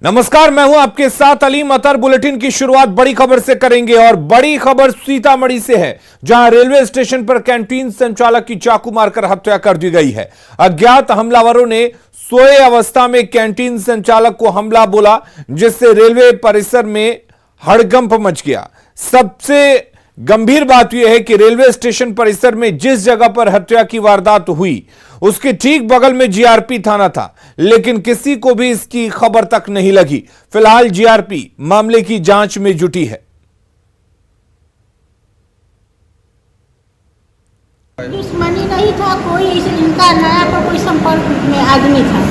नमस्कार, मैं हूं आपके साथ अलीम अतर। बुलेटिन की शुरुआत बड़ी खबर से करेंगे और बड़ी खबर सीतामढ़ी से है, जहां रेलवे स्टेशन पर कैंटीन संचालक की चाकू मारकर हत्या कर दी गई है। अज्ञात हमलावरों ने सोए अवस्था में कैंटीन संचालक को हमला बोला, जिससे रेलवे परिसर में हड़कंप मच गया। सबसे गंभीर बात यह है कि रेलवे स्टेशन परिसर में जिस जगह पर हत्या की वारदात हुई उसके ठीक बगल में जीआरपी थाना था, लेकिन किसी को भी इसकी खबर तक नहीं लगी। फिलहाल जीआरपी मामले की जांच में जुटी है। दुश्मनी नहीं था कोई, इनका नया पर कोई संपर्क में आदमी था,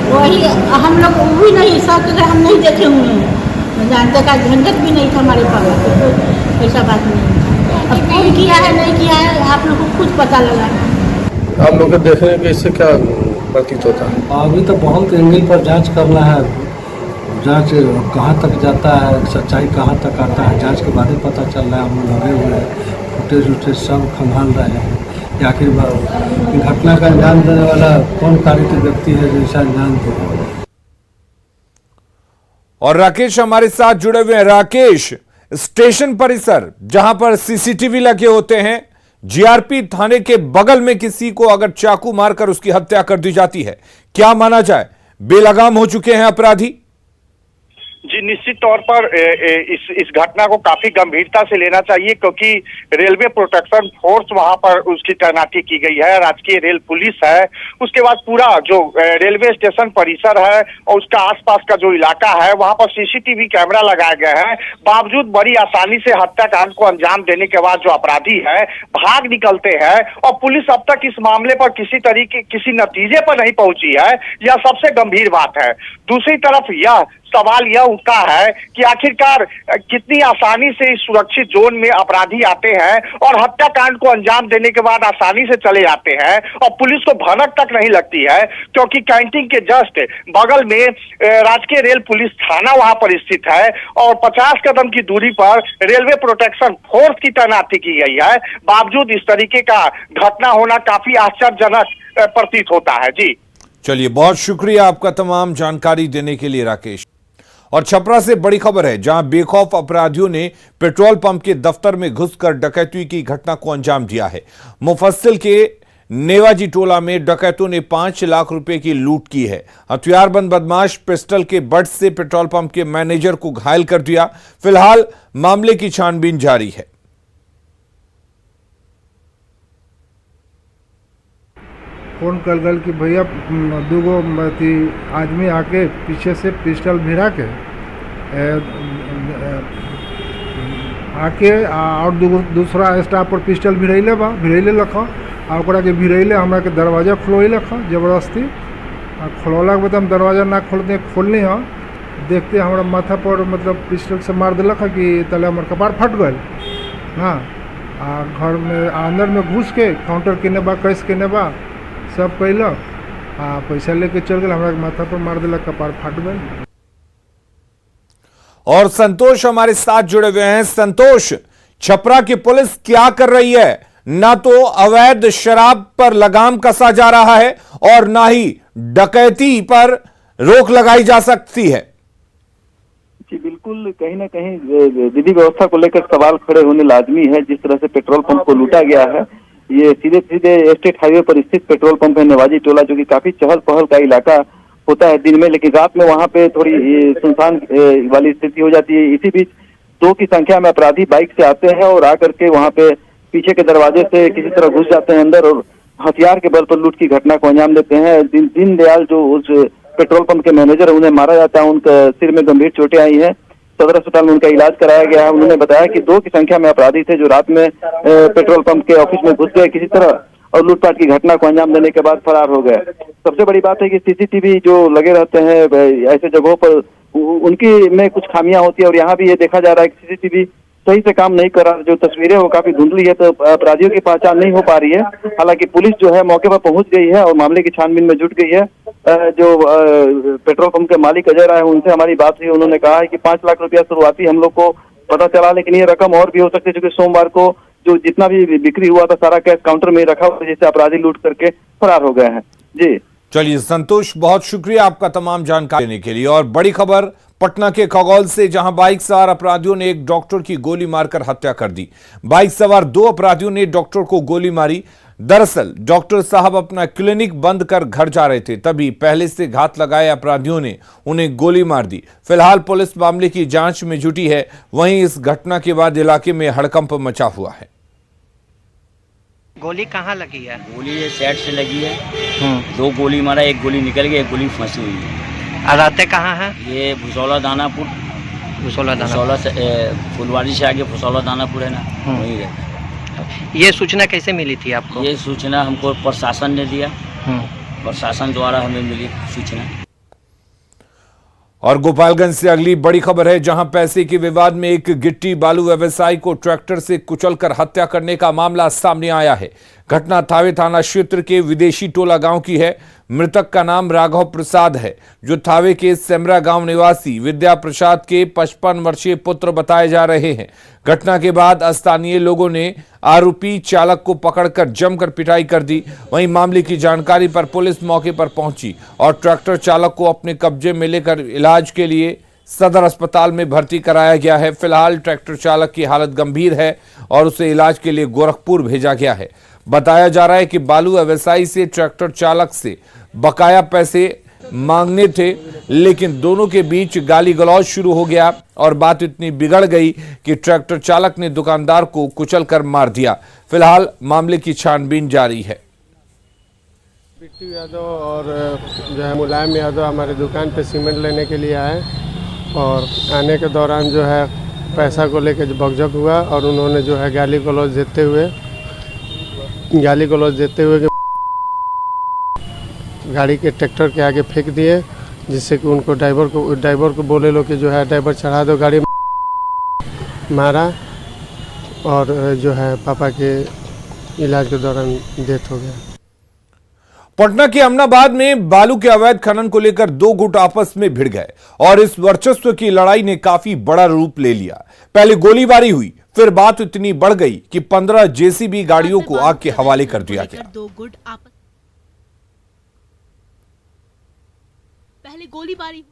वही हम लोग भी नहीं सकते, हम नहीं देखे हुए हैं, जानते का झंझट भी नहीं था हमारे पास, तो ऐसा बात नहीं था। अब कौन किया है नहीं किया है आप लोग को खुद पता लगा। आप लोग के देखने के इससे क्या प्रतीत होता है? अभी तो बहुत एंगल पर जांच करना है, जांच कहाँ तक जाता है, सच्चाई कहाँ तक आता है, जांच के बाद ही पता चल रहा है। हम लोग लगे हुए हैं, फुटेज उटेज सब खंगाल रहे हैं कि आखिर घटना का अंजाम देने वाला कौन कार्यत व्यक्ति है जो ऐसा अंजाम दे। और राकेश हमारे साथ जुड़े हुए हैं। राकेश, स्टेशन परिसर जहां पर सीसीटीवी लगे होते हैं, जीआरपी थाने के बगल में किसी को अगर चाकू मारकर उसकी हत्या कर दी जाती है, क्या माना जाए बेलगाम हो चुके हैं अपराधी? जी, निश्चित तौर पर इस घटना को काफी गंभीरता से लेना चाहिए, क्योंकि रेलवे प्रोटेक्शन फोर्स वहां पर उसकी तैनाती की गई है, राजकीय रेल पुलिस है। उसके बाद पूरा जो रेलवे स्टेशन परिसर है और उसका आसपास का जो इलाका है वहां पर सीसीटीवी कैमरा लगाए गए हैं। बावजूद बड़ी आसानी से हत्याकांड को अंजाम देने के बाद जो अपराधी है भाग निकलते हैं और पुलिस अब तक इस मामले पर किसी नतीजे पर नहीं पहुंची है। यह सबसे गंभीर बात है। दूसरी तरफ यह सवाल यह उठता है कि आखिरकार कितनी आसानी से इस सुरक्षित जोन में अपराधी आते हैं और हत्याकांड को अंजाम देने के बाद आसानी से चले जाते हैं और पुलिस को भनक तक नहीं लगती है, क्योंकि कैंटीन के जस्ट बगल में राजकीय रेल पुलिस थाना वहां पर स्थित है और 50 कदम की दूरी पर रेलवे प्रोटेक्शन फोर्स की तैनाती की गई है। बावजूद इस तरीके का घटना होना काफी आश्चर्यजनक प्रतीत होता है। जी चलिए, बहुत शुक्रिया आपका तमाम जानकारी देने के लिए राकेश। और छपरा से बड़ी खबर है, जहां बेखौफ अपराधियों ने पेट्रोल पंप के दफ्तर में घुसकर डकैती की घटना को अंजाम दिया है। मुफस्सिल के नेवाजी टोला में डकैतों ने 5 लाख रुपए की लूट की है। हथियारबंद बदमाश पिस्टल के बट से पेट्रोल पंप के मैनेजर को घायल कर दिया। फिलहाल मामले की छानबीन जारी है। फोन कर गल कि भैया दूगो आदमी आके पीछे से पिस्टल भिड़ा के आके और दूसरा स्टाफ पर पिस्टल भिड़ैले लख और के भिड़ैले हमरा के दरवाजा खोले जबरदस्ती खोलला के बाद हम दरवाजा ना खोलनी हाँ, देखते हमारा माथा पर मतलब पिस्टल से मार दिलक कि तले हमारे कपार फट गए। हाँ, घर में अंदर में घुस के काउंटर केने बा, कैश केने बा सब कैलक, पैसा लेके चल गए, हमारा माथा पर मार दिला, कपार फाट गए। और संतोष हमारे साथ जुड़े हुए हैं। संतोष, छपरा की पुलिस क्या कर रही है? ना तो अवैध शराब पर लगाम कसा जा रहा है और ना ही डकैती पर रोक लगाई जा सकती है। जी बिल्कुल, कहीं ना कहीं विधि व्यवस्था को लेकर सवाल खड़े होने लाजमी है। जिस तरह से पेट्रोल पंप को लूटा गया है, ये सीधे स्टेट हाईवे पर स्थित पेट्रोल पंप है नेवाजी टोला, जो कि काफी चहल पहल का इलाका होता है दिन में, लेकिन रात में वहां पे थोड़ी सुनसान वाली स्थिति हो जाती है। इसी बीच 2 की संख्या में अपराधी बाइक से आते हैं और आकर के वहां पे पीछे के दरवाजे से किसी तरह घुस जाते हैं अंदर और हथियार के बल पर लूट की घटना को अंजाम देते हैं। दीनदयाल जो उस पेट्रोल पंप के मैनेजर है, उन्हें मारा जाता है। उनका सिर में गंभीर चोटें आई हैं, सदर अस्पताल में उनका इलाज कराया गया है। उन्होंने बताया कि 2 की संख्या में अपराधी थे जो रात में पेट्रोल पंप के ऑफिस में घुस गए किसी तरह और लूटपाट की घटना को अंजाम देने के बाद फरार हो गए। सबसे बड़ी बात है कि सीसीटीवी जो लगे रहते हैं ऐसे जगहों पर, उनकी में कुछ खामियां होती है और यहाँ भी ये देखा जा रहा है कि सीसीटीवी सही से काम नहीं कर रहा। जो तस्वीरें वो काफी धुंधली है, तो अपराधियों की पहचान नहीं हो पा रही है। हालांकि पुलिस जो है मौके पर पहुंच गई है और मामले की छानबीन में जुट गई है। जो पेट्रोल पंप के मालिक अजय राय है, उनसे हमारी बात हुई। उन्होंने कहा है कि 5 लाख रुपया शुरुआती हम लोग को पता चला, लेकिन ये रकम और भी हो सकती है, क्योंकि सोमवार को जो जितना भी बिक्री हुआ था सारा कैश काउंटर में रखा हुआ, जिससे अपराधी लूट करके फरार हो गए हैं। जी चलिए संतोष, बहुत शुक्रिया आपका तमाम जानकारी देने के लिए। और बड़ी खबर पटना के खगौल से, जहां बाइक सवार अपराधियों ने एक डॉक्टर की गोली मारकर हत्या कर दी। बाइक सवार 2 अपराधियों ने डॉक्टर को गोली मारी। दरअसल डॉक्टर साहब अपना क्लिनिक बंद कर घर जा रहे थे, तभी पहले से घात लगाए अपराधियों ने उन्हें गोली मार दी। फिलहाल पुलिस मामले की जांच में जुटी है। वहीं इस घटना के बाद इलाके में हड़कंप मचा हुआ है। गोली कहाँ लगी है? गोली ये साइड से लगी है। 2 गोली मारा, एक गोली निकल गई, एक गोली फंसी हुई है। रहते कहाँ है? ये भुसौला दानापुर, भुसौला से फुलवारी से आगे भुसौला दानापुर है ना, वहीं रहता है। ये सूचना कैसे मिली थी आपको? ये सूचना हमको प्रशासन ने दिया, प्रशासन द्वारा हमें मिली सूचना। और गोपालगंज से अगली बड़ी खबर है, जहां पैसे के विवाद में एक गिट्टी बालू व्यवसायी को ट्रैक्टर से कुचलकर हत्या करने का मामला सामने आया है। घटना थावे थाना क्षेत्र के विदेशी टोला गांव की है। मृतक का नाम राघव प्रसाद है, जो थावे के सेमरा गांव निवासी विद्या प्रसाद के 55 वर्षीय पुत्र बताए जा रहे हैं। घटना के बाद स्थानीय लोगों ने आरोपी चालक को पकड़कर जमकर पिटाई कर दी। वहीं मामले की जानकारी पर पुलिस मौके पर पहुंची और ट्रैक्टर चालक को अपने कब्जे में लेकर इलाज के लिए सदर अस्पताल में भर्ती कराया गया है। फिलहाल ट्रैक्टर चालक की हालत गंभीर है और उसे इलाज के लिए गोरखपुर भेजा गया है। बताया जा रहा है कि बालू व्यवसायी से ट्रैक्टर चालक से बकाया पैसे मांगने थे, लेकिन दोनों के बीच गाली गलौज शुरू हो गया और बात इतनी बिगड़ गई कि ट्रैक्टर चालक ने दुकानदार को कुचलकर मार दिया। फिलहाल मामले की छानबीन जारी है। बिट्टू यादव और जो है मुलायम यादव हमारे दुकान पे सीमेंट लेने के लिए आए और आने के दौरान जो है पैसा को लेकर बकझक हुआ और उन्होंने जो है गाली गलौज देते हुए कि गाड़ी के ट्रैक्टर के आगे फेंक दिए, जिससे कि उनको ड्राइवर को बोले लो कि जो है ड्राइवर चढ़ा दो गाड़ी, मारा और जो है पापा के इलाज के दौरान डेथ हो गया। पटना के अमनाबाद में बालू के अवैध खनन को लेकर 2 गुट आपस में भिड़ गए और इस वर्चस्व की लड़ाई ने काफी बड़ा रूप ले लिया। पहले गोलीबारी हुई, फिर बात इतनी बढ़ गई कि 15 जेसीबी गाड़ियों को आग के हवाले कर दिया गया। 2 गुट आपस पहले गोलीबारी।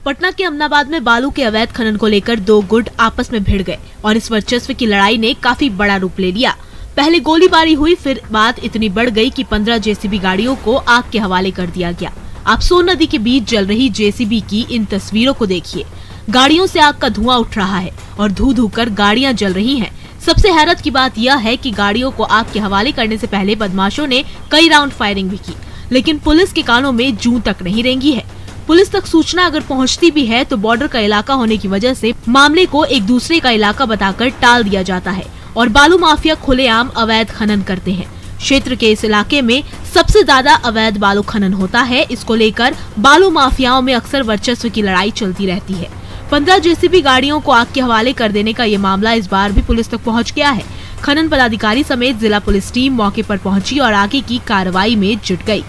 पटना के अमनाबाद में बालू के अवैध खनन को लेकर 2 गुट आपस में भिड़ गए और इस वर्चस्व की लड़ाई ने काफी बड़ा रूप ले लिया। पहले गोलीबारी हुई, फिर बात इतनी बढ़ गई कि 15 जेसीबी गाड़ियों को आग के हवाले कर दिया गया। आप सोन नदी के बीच जल रही जेसीबी की इन तस्वीरों को देखिए। गाड़ियों से आग का धुआं उठ रहा है और धू धू कर गाड़ियां जल रही हैं। सबसे हैरत की बात यह है कि गाड़ियों को आग के हवाले करने से पहले बदमाशों ने कई राउंड फायरिंग भी की, लेकिन पुलिस के कानों में जूं तक नहीं रेंगी है। पुलिस तक सूचना अगर पहुंचती भी है तो बॉर्डर का इलाका होने की वजह से मामले को एक दूसरे का इलाका बताकर टाल दिया जाता है और बालू माफिया खुलेआम अवैध खनन करते हैं। क्षेत्र के इस इलाके में सबसे ज्यादा अवैध बालू खनन होता है। इसको लेकर बालू माफियाओं में अक्सर वर्चस्व की लड़ाई चलती रहती है। 15 जेसीबी गाड़ियों को आग के हवाले कर देने का ये मामला इस बार भी पुलिस तक पहुंच गया है। खनन पदाधिकारी समेत जिला पुलिस टीम मौके पर पहुंची और आगे की कार्रवाई में जुट गई।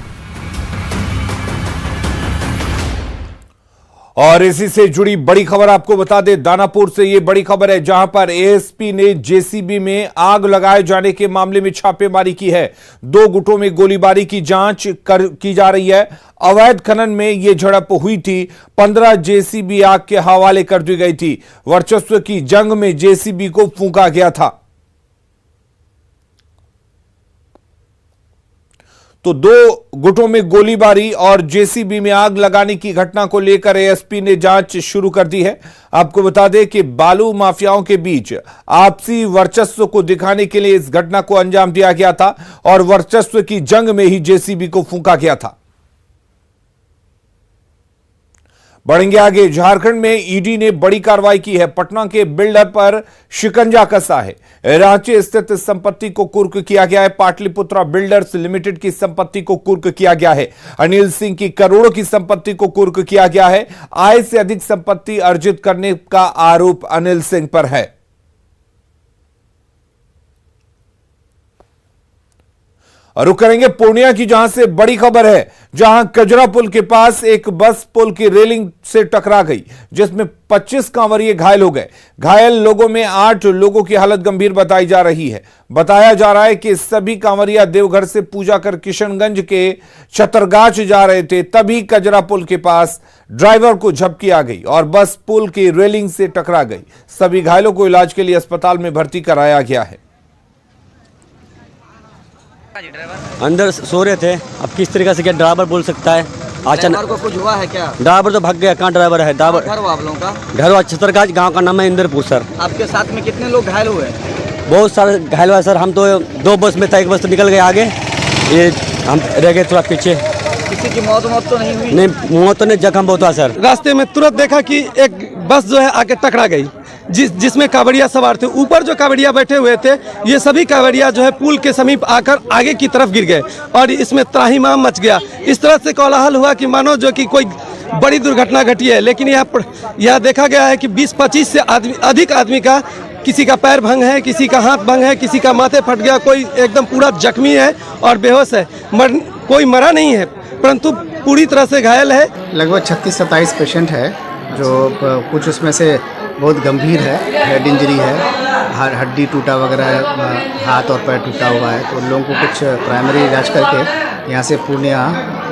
और इसी से जुड़ी बड़ी खबर आपको बता दें, दानापुर से ये बड़ी खबर है, जहां पर एएसपी ने जेसीबी में आग लगाए जाने के मामले में छापेमारी की है। 2 गुटों में गोलीबारी की जांच की जा रही है। अवैध खनन में ये झड़प हुई थी। 15 जेसीबी आग के हवाले कर दी गई थी। वर्चस्व की जंग में जेसीबी को फूंका गया था। तो 2 गुटों में गोलीबारी और जेसीबी में आग लगाने की घटना को लेकर एएसपी ने जांच शुरू कर दी है। आपको बता दें कि बालू माफियाओं के बीच आपसी वर्चस्व को दिखाने के लिए इस घटना को अंजाम दिया गया था और वर्चस्व की जंग में ही जेसीबी को फूंका गया था। बढ़ेंगे आगे। झारखंड में ईडी ने बड़ी कार्रवाई की है। पटना के बिल्डर पर शिकंजा कसा है। रांची स्थित संपत्ति को कुर्क किया गया है। पाटलिपुत्रा बिल्डर्स लिमिटेड की संपत्ति को कुर्क किया गया है। अनिल सिंह की करोड़ों की संपत्ति को कुर्क किया गया है। आय से अधिक संपत्ति अर्जित करने का आरोप अनिल सिंह पर है। और रुक करेंगे पूर्णिया की, जहां से बड़ी खबर है, जहां कजरा पुल के पास एक बस पुल की रेलिंग से टकरा गई, जिसमें 25 कांवरिये घायल हो गए। घायल लोगों में 8 लोगों की हालत गंभीर बताई जा रही है। बताया जा रहा है कि सभी कांवरिया देवघर से पूजा कर किशनगंज के छतरगाछ जा रहे थे, तभी कजरा पुल के पास ड्राइवर को झपकी आ गई और बस पुल की रेलिंग से टकरा गई। सभी घायलों को इलाज के लिए अस्पताल में भर्ती कराया गया है। अंदर सो रहे थे, अब किस तरीके से क्या ड्राइवर बोल सकता है? ड्राइवर को कुछ हुआ है क्या? ड्राइवर तो भाग गया। कहाँ ड्राइवर है? ड्राइवर घर आप लोगों का? घर छतरगाछ गांव का नाम है इंद्रपुर सर। आपके साथ में कितने लोग घायल हुए? बहुत सारे घायल हुआ सर। हम तो 2 बस में था, एक बस तो निकल गए आगे, ये हम रह गए थोड़ा पीछे। किसी की मौत तो नहीं हुई? नहीं, मौत तो नहीं, जख्म बहुत हुआ सर। रास्ते में तुरंत देखा कि एक बस जो है आके टकरा गई, जिसमें कांवड़िया सवार थे। ऊपर जो कांवड़िया बैठे हुए थे, ये सभी कांवड़िया जो है पुल के समीप आकर आगे की तरफ गिर गए और इसमें त्राहिमाम मच गया। इस तरह से कोलाहल हुआ कि मानो जो कि कोई बड़ी दुर्घटना घटी है। लेकिन यहाँ देखा गया है कि 20-25 से अधिक आदमी का, किसी का पैर भंग है, किसी का हाथ भंग है, किसी का माथे फट गया, कोई एकदम पूरा जख्मी है और बेहोश है। कोई मरा नहीं है, परंतु पूरी तरह से घायल है। लगभग 36-27 पेशेंट है, जो कुछ उसमें से बहुत गंभीर है, हेड इंजरी है, हड्डी टूटा वगैरह, हाथ और पैर टूटा हुआ है। तो उन लोगों को कुछ प्राइमरी इलाज करके यहाँ से पूर्णिया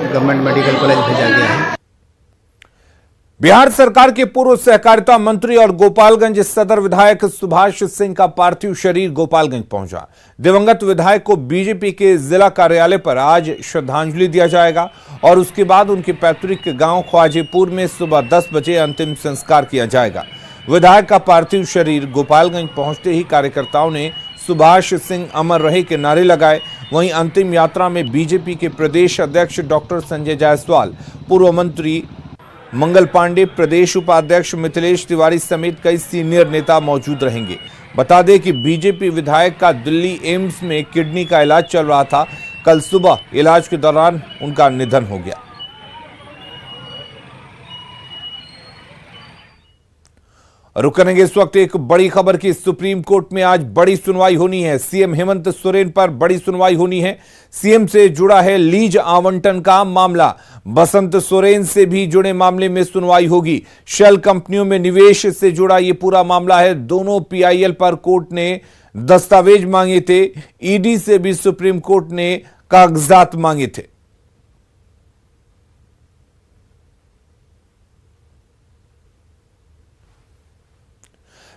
गवर्नमेंट मेडिकल कॉलेज भेजा गया है। बिहार सरकार के पूर्व सहकारिता मंत्री और गोपालगंज सदर विधायक सुभाष सिंह का पार्थिव शरीर गोपालगंज पहुंचा। दिवंगत विधायक को बीजेपी के जिला कार्यालय पर आज श्रद्धांजलि दिया जाएगा और उसके बाद उनके पैतृक गांव ख्वाजेपुर में सुबह 10 बजे अंतिम संस्कार किया जाएगा। विधायक का पार्थिव शरीर गोपालगंज पहुंचते ही कार्यकर्ताओं ने सुभाष सिंह अमर रहे के नारे लगाए। वहीं अंतिम यात्रा में बीजेपी के प्रदेश अध्यक्ष डॉक्टर संजय जायसवाल, पूर्व मंत्री मंगल पांडे, प्रदेश उपाध्यक्ष मिथिलेश तिवारी समेत कई सीनियर नेता मौजूद रहेंगे। बता दें कि बीजेपी विधायक का दिल्ली एम्स में किडनी का इलाज चल रहा था। कल सुबह इलाज के दौरान उनका निधन हो गया। रुक करेंगे इस वक्त एक बड़ी खबर की। सुप्रीम कोर्ट में आज बड़ी सुनवाई होनी है। सीएम हेमंत सोरेन पर बड़ी सुनवाई होनी है। सीएम से जुड़ा है लीज आवंटन का मामला। बसंत सोरेन से भी जुड़े मामले में सुनवाई होगी। शेल कंपनियों में निवेश से जुड़ा ये पूरा मामला है। दोनों पीआईएल पर कोर्ट ने दस्तावेज मांगे थे। ईडी से भी सुप्रीम कोर्ट ने कागजात मांगे थे।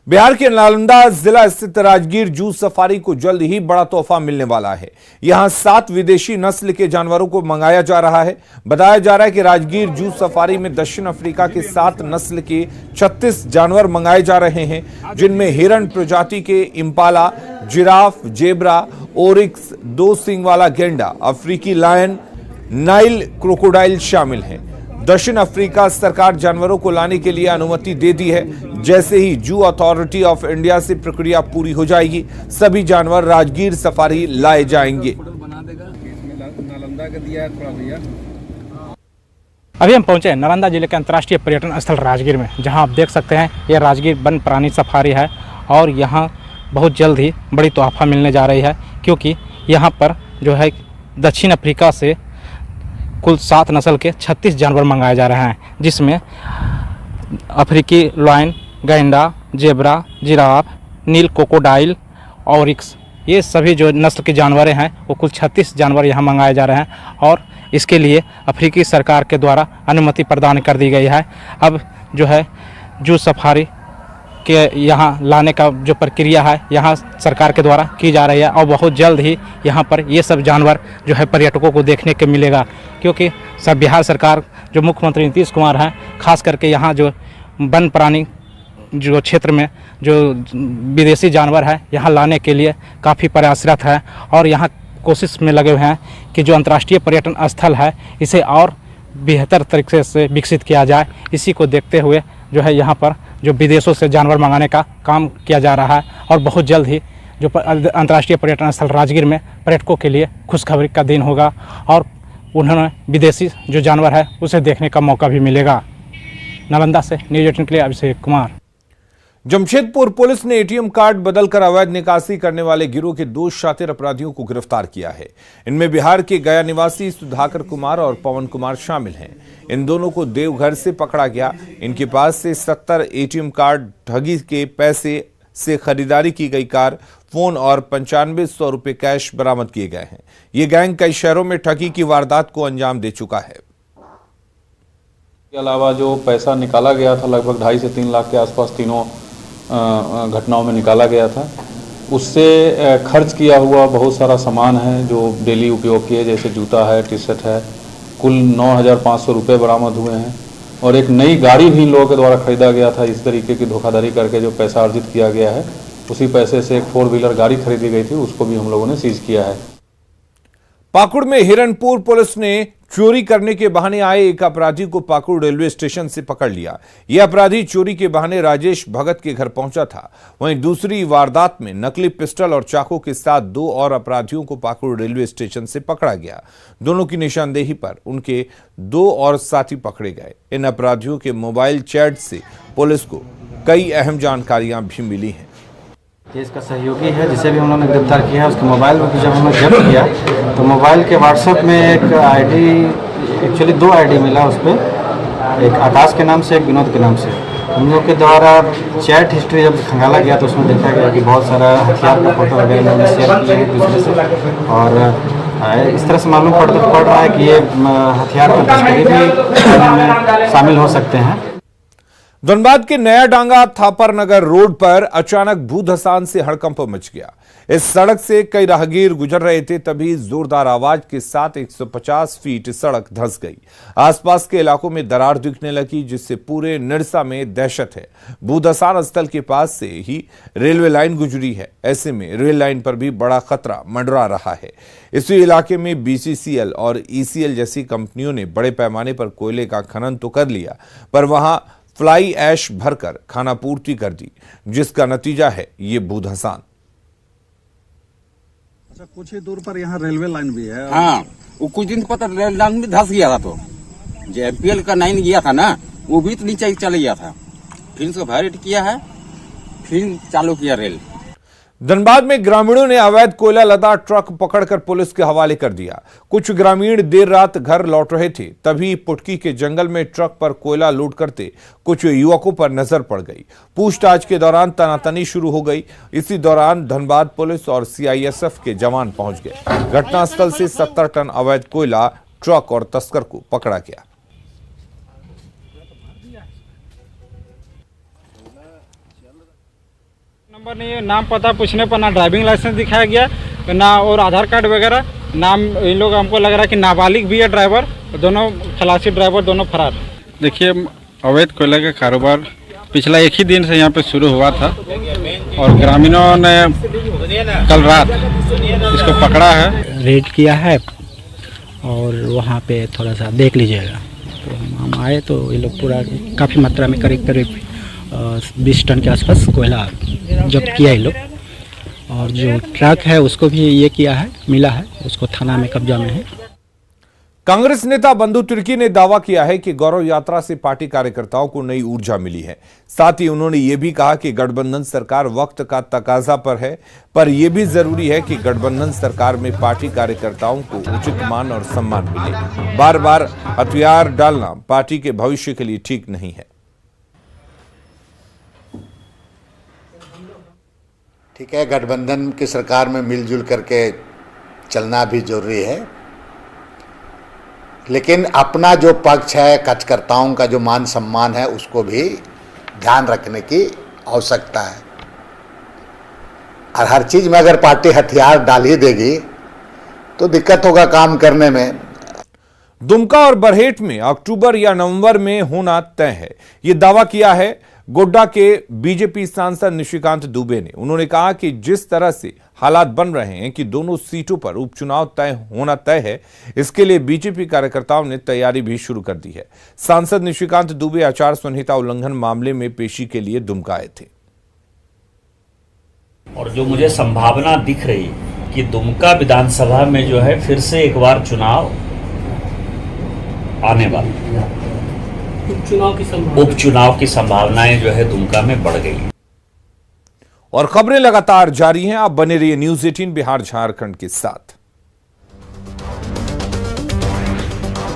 बिहार के नालंदा जिला स्थित राजगीर जू सफारी को जल्द ही बड़ा तोहफा मिलने वाला है। यहां 7 विदेशी नस्ल के जानवरों को मंगाया जा रहा है। बताया जा रहा है कि राजगीर जू सफारी में दक्षिण अफ्रीका के 7 नस्ल के 36 जानवर मंगाए जा रहे हैं, जिनमें हिरण प्रजाति के इम्पाला, जिराफ, जेब्रा, ओरिक्स, 2 सींग वाला गेंडा, अफ्रीकी लायन, नाइल क्रोकोडाइल शामिल हैं। दक्षिण अफ्रीका सरकार जानवरों को लाने के लिए अनुमति दे दी है। जैसे ही जू अथॉरिटी ऑफ इंडिया से प्रक्रिया पूरी हो जाएगी, सभी जानवर राजगीर सफारी लाए जाएंगे। अभी हम पहुंचे हैं नालंदा जिले के अंतर्राष्ट्रीय पर्यटन स्थल राजगीर में, जहां आप देख सकते हैं यह राजगीर वन प्राणी सफारी है और यहां बहुत जल्द ही बड़ी तोहफा मिलने जा रही है, क्योंकि यहां पर जो है दक्षिण अफ्रीका से कुल 7 नस्ल के 36 जानवर मंगाए जा रहे हैं, जिसमें अफ्रीकी लायन, गैंडा, जेब्रा, जिराफ, नील क्रोकोडाइल, ऑरिक्स, ये सभी जो नस्ल के जानवर हैं वो कुल 36 जानवर यहाँ मंगाए जा रहे हैं और इसके लिए अफ्रीकी सरकार के द्वारा अनुमति प्रदान कर दी गई है। अब जो है जू सफारी के यहाँ लाने का जो प्रक्रिया है यहाँ सरकार के द्वारा की जा रही है और बहुत जल्द ही यहाँ पर ये सब जानवर जो है पर्यटकों को देखने को मिलेगा, क्योंकि सब बिहार सरकार जो मुख्यमंत्री नीतीश कुमार हैं, खास करके यहाँ जो वन प्राणी जो क्षेत्र में जो विदेशी जानवर है यहाँ लाने के लिए काफ़ी प्रयासरत है और यहाँ कोशिश में लगे हुए हैं कि जो अंतर्राष्ट्रीय पर्यटन स्थल है इसे और बेहतर तरीके से विकसित किया जाए। इसी को देखते हुए जो है यहाँ पर जो विदेशों से जानवर मंगाने का काम किया जा रहा है और बहुत जल्द ही जो अंतर्राष्ट्रीय पर्यटन स्थल राजगीर में पर्यटकों के लिए खुशखबरी का दिन होगा और उन्होंने विदेशी जो जानवर है उसे देखने का मौका भी मिलेगा। नालंदा से न्यूज़ 18 के लिए अभिषेक कुमार। जमशेदपुर पुलिस ने एटीएम कार्ड बदलकर अवैध निकासी करने वाले गिरोह के 2 शातिर अपराधियों को गिरफ्तार किया है। इनमें बिहार के गया निवासी सुधाकर कुमार और पवन कुमार शामिल हैं। इन दोनों को देवघर से पकड़ा गया। इनके पास से 70 एटीएम कार्ड, ठगी के पैसे से खरीदारी की गई कार, फोन और 9500 रुपए कैश बरामद किए गए हैं। ये गैंग कई शहरों में ठगी की वारदात को अंजाम दे चुका है। के अलावा जो पैसा निकाला गया था लगभग 2.5 से 3 लाख के आसपास तीनों घटनाओं में निकाला गया था। उससे खर्च किया हुआ बहुत सारा सामान है जो डेली उपयोग किए, जैसे जूता है, टी शर्ट है। कुल 9,500 रुपये बरामद हुए हैं और एक नई गाड़ी भी इन लोगों के द्वारा खरीदा गया था। इस तरीके की धोखाधड़ी करके जो पैसा अर्जित किया गया है, उसी पैसे से एक 4 व्हीलर गाड़ी खरीदी गई थी, उसको भी हम लोगों ने सीज किया है। पाकुड़ में हिरणपुर पुलिस ने चोरी करने के बहाने आए एक अपराधी को पाकुड़ रेलवे स्टेशन से पकड़ लिया। यह अपराधी चोरी के बहाने राजेश भगत के घर पहुंचा था। वहीं दूसरी वारदात में नकली पिस्टल और चाकू के साथ 2 और अपराधियों को पाकुड़ रेलवे स्टेशन से पकड़ा गया। दोनों की निशानदेही पर उनके 2 और साथी पकड़े गए। इन अपराधियों के मोबाइल चैट से पुलिस को कई अहम जानकारियां भी मिली हैं। केस का सहयोगी है जिसे भी हम लोगों ने गिरफ्तार किया है, उसके मोबाइल में भी जब हमने जब्त किया तो मोबाइल के व्हाट्सएप में एक आईडी, एक्चुअली 2 आईडी मिला उस पर, एक आकाश के नाम से, एक विनोद के नाम से। हम लोग के द्वारा चैट हिस्ट्री जब खंगाला गया तो उसमें देखा गया कि बहुत सारा हथियार का फोटो वगैरह हमने शेयर किया एक दूसरे से, और इस तरह से मालूम पड़ रहा है कि ये हथियार का तस्करी भी शामिल हो सकते हैं। धनबाद के नया डांगा थापर नगर रोड पर अचानक भूधसान से हड़कंप मच गया। इस सड़क से कई राहगीर गुजर रहे थे, तभी जोरदार आवाज के साथ 150 फीट सड़क धंस गई। आसपास के इलाकों में दरार दिखने लगी, जिससे पूरे निरसा में दहशत है। भूधसान स्थल के पास से ही रेलवे लाइन गुजरी है। ऐसे में रेल लाइन पर भी बड़ा खतरा मंडरा रहा है। इसी इलाके में BCCL और ECL जैसी कंपनियों ने बड़े पैमाने पर कोयले का खनन तो कर लिया, पर वहां फ्लाई ऐश भरकर खानापूर्ति कर दी, जिसका नतीजा है ये भूधसान। अच्छा, कुछ ही दूर पर यहाँ रेलवे लाइन भी है। हाँ, वो कुछ दिन पता रेल लाइन भी धंस गया था, तो जो MPL का 9 गया था ना, वो भी तो नीचे चले गया था। फिर उसको वायरेट किया है, फिर चालू किया रेल। धनबाद में ग्रामीणों ने अवैध कोयला लदा ट्रक पकड़कर पुलिस के हवाले कर दिया। कुछ ग्रामीण देर रात घर लौट रहे थे, तभी पुटकी के जंगल में ट्रक पर कोयला लोड करते कुछ युवकों पर नजर पड़ गई। पूछताछ के दौरान तनातनी शुरू हो गई। इसी दौरान धनबाद पुलिस और CISF के जवान पहुंच गए। घटनास्थल से 70 टन अवैध कोयला, ट्रक और तस्कर को पकड़ा गया। नंबर नहीं है, नाम पता पूछने पर ना ड्राइविंग लाइसेंस दिखाया गया ना और आधार कार्ड वगैरह। नाम इन लोग, हमको लग रहा है कि नाबालिग भी है ड्राइवर, दोनों खलासी ड्राइवर दोनों फरार। देखिए, अवैध कोयला का कारोबार पिछला एक ही दिन से यहाँ पे शुरू हुआ था और ग्रामीणों ने कल रात इसको पकड़ा है, रेड किया है और वहाँ पे थोड़ा सा देख लीजिएगा। तो हम आए तो ये लोग पूरा काफ़ी मात्रा में करीब 20 टन के आसपास कोयला जब्त किया है लोग, और जो ट्रक है उसको भी ये किया है, मिला है, उसको थाना में कब्जा में है। कांग्रेस नेता बंधु तिर्की ने दावा किया है कि गौरव यात्रा से पार्टी कार्यकर्ताओं को नई ऊर्जा मिली है। साथ ही उन्होंने ये भी कहा कि गठबंधन सरकार वक्त का तकाजा पर है, पर यह भी जरूरी है कि गठबंधन सरकार में पार्टी कार्यकर्ताओं को उचित मान और सम्मान मिले। बार बार हथियार डालना पार्टी के भविष्य के लिए ठीक नहीं है। ठीक है, गठबंधन की सरकार में मिलजुल करके चलना भी जरूरी है, लेकिन अपना जो पक्ष है, कार्यकर्ताओं का जो मान सम्मान है, उसको भी ध्यान रखने की आवश्यकता है। और हर चीज में अगर पार्टी हथियार डाल ही देगी तो दिक्कत होगा काम करने में। दुमका और बरहेट में अक्टूबर या नवंबर में होना तय है, ये दावा किया है गोड्डा के बीजेपी सांसद निशिकांत दुबे ने। उन्होंने कहा कि जिस तरह से हालात बन रहे हैं कि दोनों सीटों पर उपचुनाव होना तय है, इसके लिए बीजेपी कार्यकर्ताओं ने तैयारी भी शुरू कर दी है। सांसद निशिकांत दुबे आचार संहिता उल्लंघन मामले में पेशी के लिए दुमका आए थे। और जो मुझे संभावना दिख रही कि दुमका विधानसभा में जो है फिर से एक बार चुनाव आने वाला, उपचुनाव की संभावनाएं जो है दुमका में बढ़ गई। और खबरें लगातार जारी हैं। आप बने रहिए न्यूज़ 18 बिहार झारखंड के साथ।